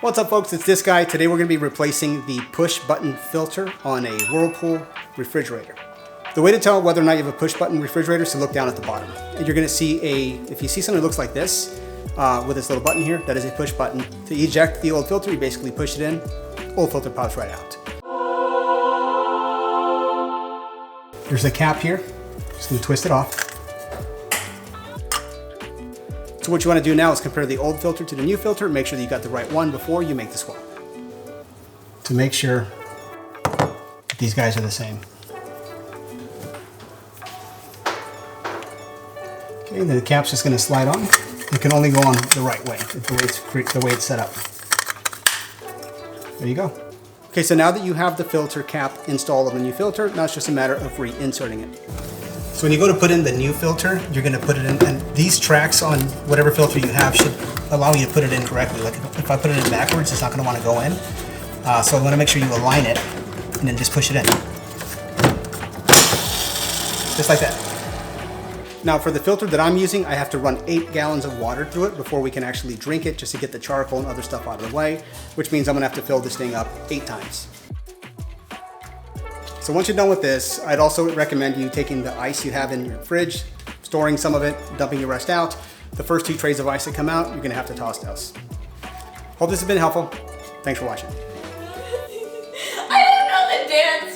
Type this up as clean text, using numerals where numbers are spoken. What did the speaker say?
What's up folks, it's this guy. Today we're going to be replacing the push button filter on a Whirlpool refrigerator. The way to tell whether or not you have a push button refrigerator is to look down at the bottom. And you're going to see if you see something that looks like this, with this little button here, that is a push button. To eject the old filter, you basically push it in, old filter pops right out. There's a cap here, just going to twist it off. So what you want to do now is compare the old filter to the new filter, make sure that you got the right one before you make the swap. To make sure that these guys are the same. Okay, then the cap's just going to slide on. It can only go on the right way, the way it's set up. There you go. Okay, so now that you have the filter cap installed on the new filter, now it's just a matter of reinserting it. So when you go to put in the new filter, you're going to put it in, and these tracks on whatever filter you have should allow you to put it in correctly. Like if I put it in backwards, it's not going to want to go in. So I'm going to make sure you align it and then just push it in. Just like that. Now for the filter that I'm using, I have to run 8 gallons of water through it before we can actually drink it, just to get the charcoal and other stuff out of the way, which means I'm going to have to fill this thing up 8 times. So once you're done with this, I'd also recommend you taking the ice you have in your fridge, storing some of it, dumping the rest out. The first 2 trays of ice that come out, you're gonna have to toss those. Hope this has been helpful. Thanks for watching. I don't know the dance.